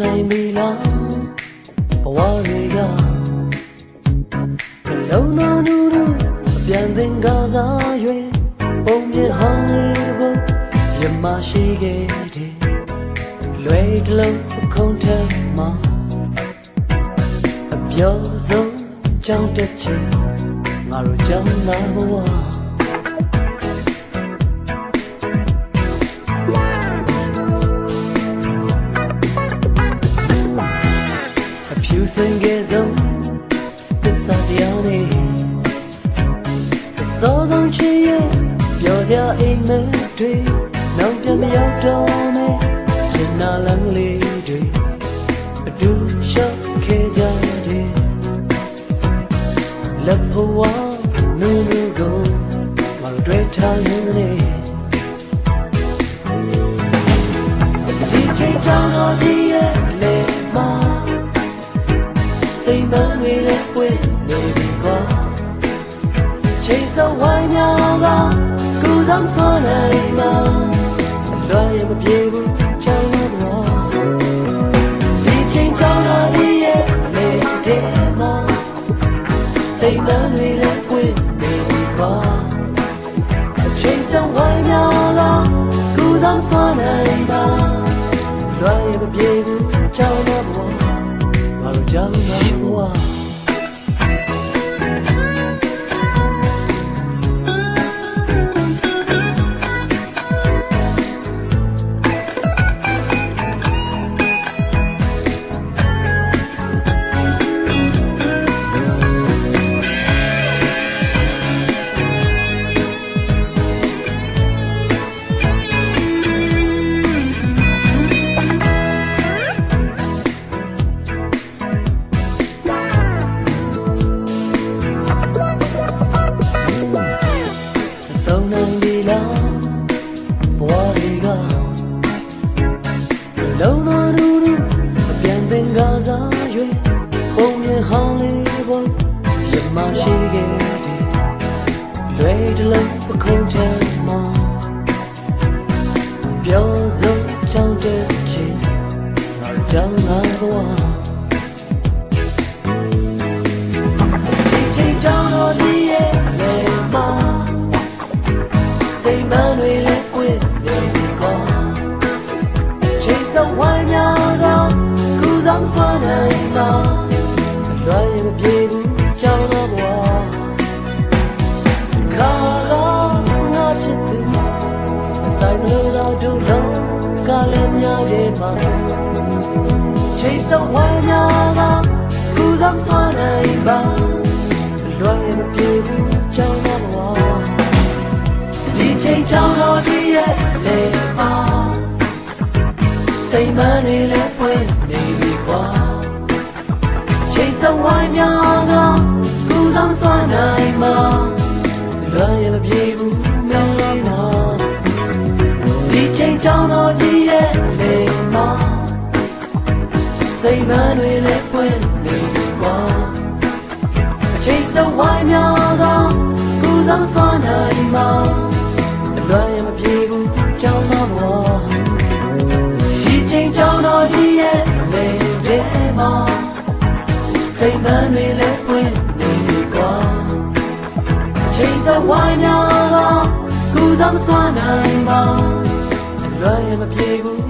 နိုင်ပြီလားဘဝတွေကလုံးတော်နူနူအပြန်သင်္ကားစား၍ပုံမြင်ဟောင်းလေးဘုံရမရှိခဲ့တဲ့လွယ်တလုံးခုံထက်မှာအပြောဆုံးကြောင်းတက်ချင်ငါတို့ကြောင်းနာဘဝစင်ကဲဆုံးသစ္စာတရားနဲ့စောဆုံးချစ်ရဲ့ပြောကြအိမ်မက်တွေနောက်ပြန်မရောက်တော့မယ်ချင်နာလမ်းလေးတွေအတူရှောက်ခဲ့ကြတယ်လက်ဖို့ဝါနူနူကိုမတွေ့ထားရင်ဒီချိန်ကြောင့်တော့ဒီရဲ့လေမစိတ်မန်းတွေလည်းပွင့်နေပြီကွာချိန်စောဝိုင်းများကကူဆောင်ဆွမ်းနိုင်မှာလွယ်ရမပြေဘူးကြောင်းတော့ဒီချိန်ကြောင်းတော့ဒီရဲ့လေတဲ့မှာစိတ်မန်းတွေလည်းပွင့်နေပြီကွာချိန်စောဝိုင်းများကကူဆောင်ဆွမ်းနိုင်မှာလွယ်ရမပြေဘူးကြောင်းတော့ကြောင်းနာဘဝလုံးတော်နူနူအပြန်သင်္ကားစား၍ပုံမြင်ဟောင်းလေးဘုံရမရှိခဲ့တယ်လွယ်တလုံးခုံထက်မှာပြောဆုံးကြောင်းတဲ့ချင်းငါကြောင်းငါဘဝဒီချိန်ကြောင်းတော့ဒီရဲ့လေမစိတ်မန်းတွေလည်းပွင့်နေပြီကွာဝိုင်းများတော့ကူဆောင်ဆွမ်းနိုင်မှာလွယ်ရမပြေဘူးကြောင်းတော့ဘဝခါတော့ငါချစ်သူအဆိုင်လို့တော့ဒုလုံးကလည်းများတယ်မှာချိန်စောဝိုင်းများတော့ကူဆောင်ဆွမ်းနိုင်မှာလွယ်ရမပြေဘူးကြောင်းတော့ဘဝဒီချိန်ကြောင်းတော့ဒီရဲ့လေပါစိတ်မန်းတွေလည်းပွင့်နေပြီကွာချိန်စောဝိုင်းများကကူဆောင်ဆွမ်းနိုင်မှာလွယ်ရမပြေဘူးများလေးနာဒီချိန်ကြောင်းတော့ကြီးရဲ့လေမစိတ်မန်းတွေလည်းပွင့်နေပြီကွာချိန်စောဝိုင်းများကကူဆောင်ဆွမ်းနိုင်မှာလွယ်ရမပြေဘူးကြောင်းတော့ဘဝချိန်ကြောင်းတော့ဒီရဲ့လေတဲ့မှာစိတ်မန်းတွေလည်းပွင့်နေပြီကွာချိန်စဝိုင်းများကကူဆောင်ဆွမ်းနိုင်မှာလွယ်ရမပြေဘူး